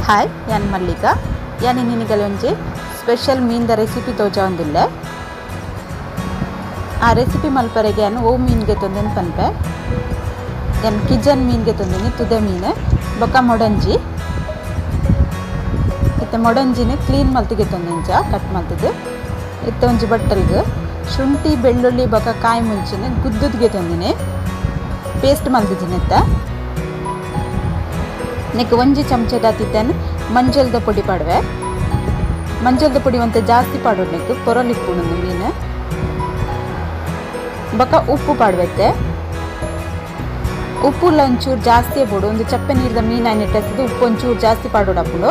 Hi ನಾನು ಮಲ್ಲಿಕಾ. ನಾನು ನಿನಗೆ ಒಂಜಿ ಸ್ಪೆಷಲ್ ಮೀನ್ದ ರೆಸಿಪಿ ತೋಜಾಂದಿಲ್ಲ. ಆ ರೆಸಿಪಿ ಮಲ್ಪರೆಗೆ ನಾನು ಓ ಮೀನಿಗೆ ತಂದೇನು ಪನ್ಪೆ. ನಾನು ಕಿಜನ್ ಮೀನಿಗೆ ತಂದೀನಿ, ತುದೆ ಮೀನು ಬೊಕ್ಕ ಮೊಡಂಜಿ. ಇತ್ತೆ ಮೊಡಂಜಿನ ಕ್ಲೀನ್ ಮಲ್ತಿಗೆ ತಂದಿಂಚ ಕಟ್ ಮಲ್ತದ್ದು. ಇತ್ತೆ ಒಂಜಿ ಬಟ್ಟಲ್ಗೆ ಶುಂಠಿ ಬೆಳ್ಳುಳ್ಳಿ ಬೊಕ್ಕ ಕಾಯಿ ಮುಂಚಿನ ಗುದ್ದುದ್ಗೆ ತಂದಿನಿ, ಪೇಸ್ಟ್ ಮಲ್ತಿದ್ದೀನಿತ್ತ. ನೆಕ್ ಒಂಜಿ ಚಮಚದ ತಿತ್ತೇನು ಮಂಜಲ್ದ ಪೊಡಿ ಪಾಡುವೆ. ಮಂಜಲ್ದ ಪೊಡಿ ಒಂತೆ ಜಾಸ್ತಿ ಪಾಡೋದು, ನೆಕ್ ಕೊರಲಿಪ್ಪುಣು ಮೀನು ಬೊಕ್ಕ ಉಪ್ಪು ಪಾಡುವತ್ತೆ. ಉಪ್ಪು ಒಂಚೂರು ಜಾಸ್ತಿ ಬೋಡು, ಒಂದು ಚಪ್ಪೆ ನೀರಿದ ಮೀನು ಇಟ್ಟಿರ್ತದೆ, ಉಪ್ಪು ಒಂಚೂರು ಜಾಸ್ತಿ ಪಾಡೋಡು ಅಪ್ಪುಡು.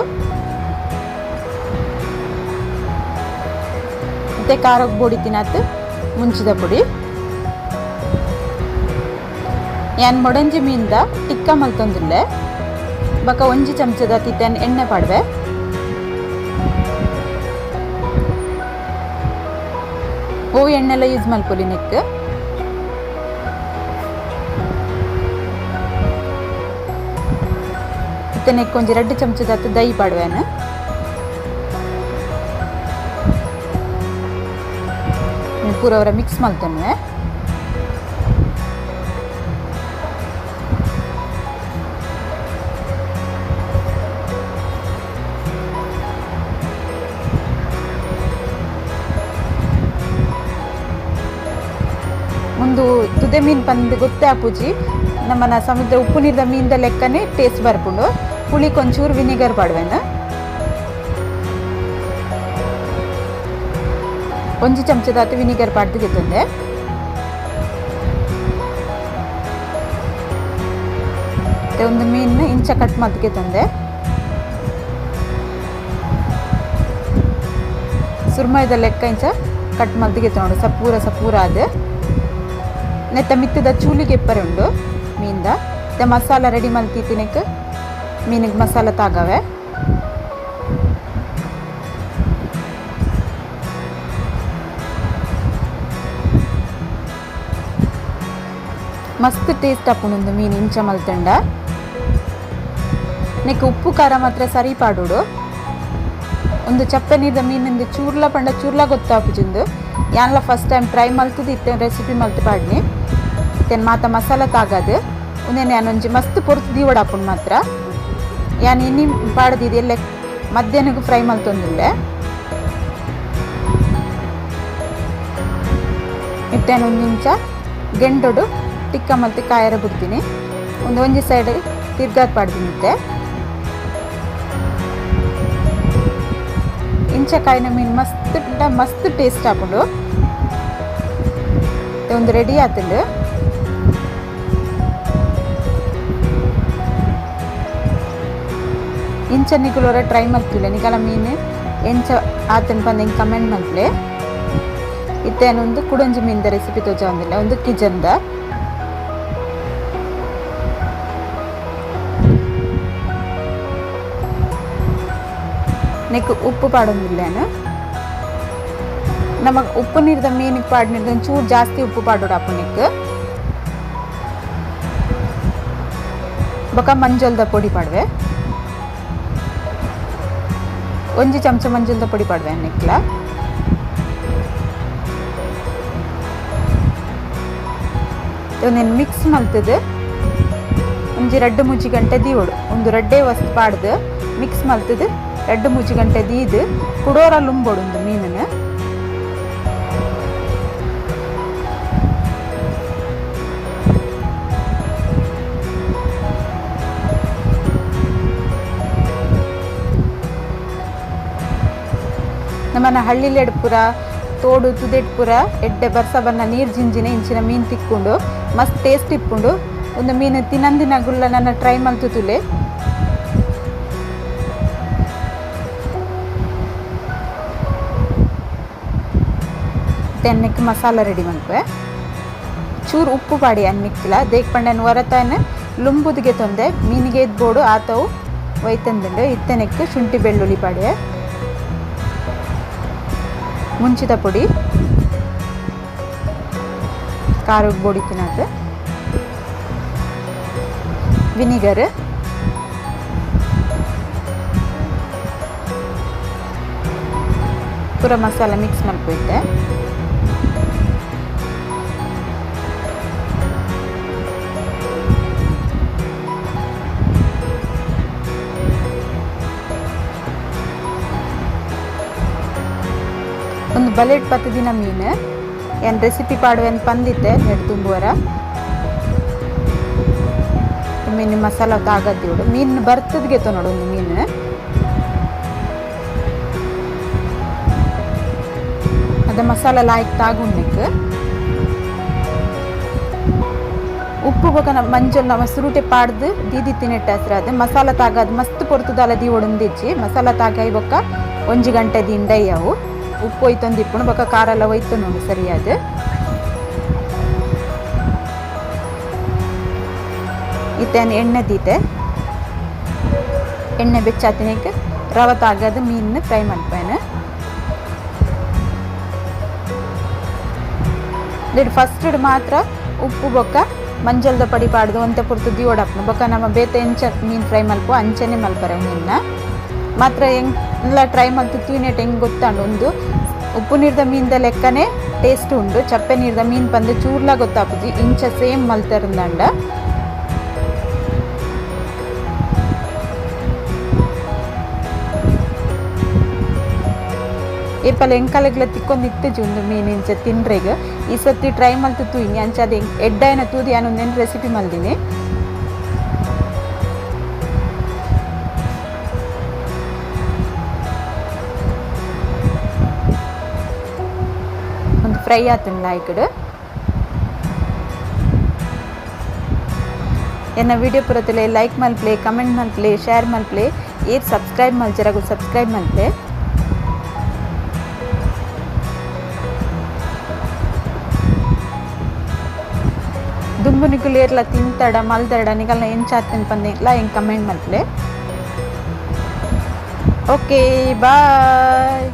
ಮತ್ತೆ ಖಾರಕ್ಕೆ ಬೋಡಿ ತಿನ್ನತ್ತು ಮುಂಚಿದ ಪುಡಿ. ನಾನು ಮೊಡಂಜಿ ಮೀನ್ದ ಟಿಕ್ಕ ಮಲ್ತೊಂದಿಲ್ಲೆ ಬೊಕ್ಕ ಒಂಜಿ ಚಮಚದ ತಿತ್ತೇನು ಎಣ್ಣೆ ಪಾಡುವೆ. ಓ ಎಣ್ಣೆಲ್ಲ ಯೂಸ್ ಮಲ್ಪೊಲಿ ನೆಕ್. ಇತ್ತೆ ನೆಕ್ ಒಂಜಿ 2 ಚಮಚದ ದಹಿ ಪಾಡುವೆನು. ಪೂರ ಅವರ ಮಿಕ್ಸ್ ಮಲ್ತನ್ವೆ. ಒಂದು ತುದೆ ಮೀನು ಬಂದು ಗೊತ್ತೇ ಆಪುಜಿ ನಮ್ಮನ ಸಮುದ್ರ ಉಪ್ಪು ನೀರಿದ ಮೀನ್ದ ಲೆಕ್ಕನೇ ಟೇಸ್ಟ್ ಬರ್ಪುಂಡು. ಹುಳಿ ಕೊಂಚೂರು ವಿನಿಗರ್ ಪಾಡುವೆನು. ಒಂಜಿ ಚಮಚದ ವಿನಿಗರ್ ಪಾಡ್ದಿಗೆ ತಂದೆ. ಒಂದು ಮೀನು ಇಂಚ ಕಟ್ ಮಲ್ತಿಗೆ ತಂದೆ. ಸುರ್ಮಯದ ಲೆಕ್ಕ ಇಂಚ ಕಟ್ ಮಲ್ತಿಗೆ ತೊಗೊಂಡು ಸಪೂರ ಅದು ನೆತ್ತ ಮಿತ್ತದ ಚೂಲಿಗೆ ಎಪ್ಪರೆ ಉಂಡು ಮೀನ್ದ. ಮತ್ತೆ ಮಸಾಲ ರೆಡಿ ಮಲ್ತಿತ್ತಿನಕ್ಕೆ ಮೀನಿಗೆ ಮಸಾಲ ತಾಗವೆ. ಮಸ್ತ್ ಟೇಸ್ಟ್ ಅಪ್ಪುಂಡು ಮೀನು ಇಂಚ ಮಲ್ತಂಡ. ನೆಕ್ ಉಪ್ಪು ಖಾರ ಮಾತ್ರ ಸರಿ ಪಾಡೋಡು. ಒಂದು ಚಪ್ಪೆ ನೀರಿದ ಮೀನಿಂದ ಚೂರ್ಲ ಗೊತ್ತಾಪುಜಿಂದು ಯಾನ್ಲ ಫಸ್ಟ್ ಟೈಮ್ ಟ್ರೈ ಮಲ್ತದ್ದು ಇತ್ತೆ ರೆಸಿಪಿ ಮಲ್ತು ಪಾಡ್ನಿ. ಇತ್ತೇನು ಮಾತ ಮಸಾಲ ತಾಗದು ಒಂದೇನು ಯಾನೊಂಜಿ ಮಸ್ತ್ ಪೊರ್ತು ದೀವಡ ಹಾಕೊಂಡು ಮಾತ್ರ ಯಾನು ಇನ್ನಿ ಪಾಡ್ದಿದ್ದು ಎಲ್ಲ ಮಧ್ಯಾಹ್ನಗೂ ಫ್ರೈ ಮಲ್ತೊಂದಿಲ್ಲೆ. ಇತ್ತೇನು ಒಂದಿಂಚ ಗೆಂಡೊಡು ಟಿಕ್ಕ ಮಲ್ತಿ ಕಾಯರ ಬಿಡ್ತೀನಿ. ಒಂಜಿ ಸೈಡ್ ತಿರ್ಗಾದ್ ಪಾಡ್ತೀನಿ. ಇತ್ತೆ ಇಂಚಕಾಯಿನ ಮೀನು ಮಸ್ತ್ ಟೇಸ್ಟ್ ಹಾಕೊಂಡು ಒಂದು ರೆಡಿ ಆತಂಡು. ಇಂಚ ನಿಗುಲೋರ ಟ್ರೈ ಮಲ್ತಿಲ್ಲ ನಿಗಲ ಮೀನು ಎಂಚ ಆತನ ಬಂದು ಹೆಂಗೆ ಕಮೆಂಟ್ ಮಲ್ತ್ಲೆ. ಇತ್ತೇನೊಂದು ಕುಡಂಜಿ ಮೀನ್ದ ರೆಸಿಪಿ ತೋಜಾಂದಿಲ್ಲ, ಒಂದು ಕಿಜನ್ದ. ನೆಕ್ ಉಪ್ಪು ಪಾಡೊಂದಿಲ್ಲೇನು. ನಮಗೆ ಉಪ್ಪು ನೀರಿದ ಮೀನಿಗೆ ಪಾಡಿನಿರ್ದ ಒಂಚೂರು ಜಾಸ್ತಿ ಉಪ್ಪು ಪಾಡೋಡು ಅಪ್ಪು ನೆಕ್. ಬೊಕ್ಕ ಮಂಜಲ್ದ ಪೊಡಿ ಪಾಡುವೆ. ಒಂಜಿ ಚಮಚ ಮಂಜಲ್ದ ಪೊಡಿ ಪಾಡುವೆ ನೆಕ್ಲ. ಒಂದೇನು ಮಿಕ್ಸ್ ಮಲ್ತದು ಒಂಜಿ 2-3 ಗಂಟೆ ದೀವಡು. ಒಂದು ರಡ್ಡೆ ವಸ್ತು ಪಾಡ್ದು ಮಿಕ್ಸ್ ಮಲ್ತದು 2-3 ಗಂಟೆ ದೀದು ಕುಡೋರ ಲುಂಬೋಡು ಒಂದು ಮೀನನ್ನು. ನಮ್ಮನ್ನ ಹಳ್ಳಿಲೆಡ್ ಪುರ ತೋಡು ತುದೆಡ್ ಪುರ ಎಡ್ಡೆ ಬರ್ಸ ಬನ್ನ ನೀರು ಜಿಂಜಿನ ಇಂಚಿನ ಮೀನು ತಿಕ್ಕೊಂಡು ಮಸ್ತ್ ಟೇಸ್ಟ್ ಇಟ್ಕೊಂಡು ಒಂದು ಮೀನು ತಿನ್ನಂದಿನ ಗುಲ್ಲ ನನ್ನ ಟ್ರೈ ಮಲ್ತುತುಲೆ. ಅನ್ನಕ್ಕೆ ಮಸಾಲ ರೆಡಿ ಮಲ್ಪೆ. ಚೂರು ಉಪ್ಪು ಪಾಡಿ ಅನ್ನಕ್ಕಿಲ್ಲ ದೇಕ್ ಪಂಡನ ಹೊರತಾನೆ ಲುಂಬುದಿಗೆ ತೊಂದೆ ಮೀನಿಗೆ ಬೋಡು ಆತವು ಒಯ್ತಂದುಂಡು. ಇತ್ತನೆಕ್ಕೆ ಶುಂಠಿ ಬೆಳ್ಳುಳ್ಳಿ ಪಾಡೆ, ಮುಂಚಿದ ಪುಡಿ, ಖಾರದ ಬೋಡಿ ತಿನ್ನೋದು, ವಿನಿಗರ್, ಪೂರ ಮಸಾಲ ಮಿಕ್ಸ್ ಮಾಡ್ಕೊಯ್ತೆ. ಒಂದು ಬಲೆಟ್ 10 ದಿನ ಮೀನು ಏನು ರೆಸಿಪಿ ಪಾಡುವೆನ್ ಪಂದಿತ್ತೆ ನೆಡ್ ತುಂಬುವರ ಮೀನು ಮಸಾಲ ತಾಗದ್ದಿವಡು ಮೀನು ಬರ್ತದ್ಗೆ ನೋಡು ಒಂದು ಮೀನು ಅದು ಮಸಾಲ ಲಾಯ್ಕ್ ತಾಗುಂಡಿಕ್ ಉಪ್ಪು ಬೊಕ ಮಂಜಲ್ ನಮ್ಮ ಸುರುಟೆ ಪಾಡ್ದು ದೀದಿ ತಿನ್ನೆಟ್ಟ ಹೆಸರು ಅದು ಮಸಾಲ ತಾಗದು ಮಸ್ತ್ ಪೊರ್ತದಲ್ಲ ದಿ ಒಡಂದಿಚ್ಚಿ ಮಸಾಲ ತಾಗಾಯಿ ಬೊಕ್ಕ 1 ಗಂಟೆ ದಿಂಡೈ ಅವು ಉಪ್ಪು ಒಯ್ತೊಂದು ಇಪ್ಪುಣು ಬೊಕ್ಕ ಖಾರ ಎಲ್ಲ ಒಯ್ತು ನೋಡಿ ಸರಿಯಾದ ಇತ್ತೇನು ಎಣ್ಣೆ ದೀತೆ ಎಣ್ಣೆ ಬೆಚ್ಚಾತಿನಕ್ಕೆ ರವೆ ತಾಗದು ಮೀನು ಫ್ರೈ ಮಾಡ್ಪೇನೆ ಫಸ್ಟ್ ಮಾತ್ರ ಉಪ್ಪು ಬೊಕ್ಕ ಮಂಜಲ್ದ ಪಡಿ ಪಾಡ್ದು ಒಂತೆ ಪುರ್ತು ದಿಯೋಡಪ್ಪನು ಬೊಕ್ಕ ನಮ್ಮ ಬೇತೆ ಎಂಚ ಮೀನು ಫ್ರೈ ಮಲ್ಪು ಅಂಚನೆ ಮಲ್ಪರೆ ಮೀನನ್ನ ಮಾತ್ರ ಎಲ್ಲ ಟ್ರೈ ಮಾಡ್ತು ತೂನೆಟ್ ಹೆಂಗೆ ಗೊತ್ತಾಂಡು ಒಂದು ಉಪ್ಪು ನೀರ್ದ ಮೀನ್ದ ಲೆಕ್ಕನೇ ಟೇಸ್ಟ್ ಉಂಡು ಚಪ್ಪೆ ನೀರ್ದ ಮೀನು ಬಂದು ಚೂರ್ಲ ಗೊತ್ತಾಪುಜಿ ಇಂಚ ಸೇಮ್ ಮಲ್ತರಂದಂಡ ಏಪಲ್ಲ ಎಂಕಲೆಗ್ಲ ತಿಕ್ಕೊಂಡು ಇತ್ತಜಿ ಒಂದು ಮೀನು ಇಂಚ ತಿನ್ರೆಗೆ ಈ ಸತಿ ಟ್ರೈ ಮಲ್ತು ತೂಯಿನಿ ಅಂಚ ಅದು ಎಡ್ಡಾಯನ ತೂದಿ ನಾನೊಂದೇನು ರೆಸಿಪಿ ಮಲ್ದಿನಿ ಒಂದು ಫ್ರೈ ಆತನ ಇಕಡೆ ಎನ್ನ ವಿಡಿಯೋ ಪುರತಲೆ ಲೈಕ್ ಮಲ್ಪ್ಲೆ ಕಮೆಂಟ್ ಮಲ್ಪ್ಲೆ ಶೇರ್ ಮಲ್ಪ್ಲೆ ಏರ್ ಸಬ್ಸ್ಕ್ರೈಬ್ ಮಲ್ಜರಾಗು ಸಬ್ಸ್ಕ್ರೈಬ್ ಮಲ್ಪೆ ದುಂಬು ನಿಕುಲು ಏರ್ಲ ತಿಂತಡ ಮಲ್ದಡ ನಿಗಲ್ನ ಎಂಚಾತನ್ ಪಂದಿಲ್ಲ ಹೆಂಗೆ ಕಮೆಂಟ್ ಮಲ್ಪ್ಲೆ ಓಕೆ ಬಾಯ್.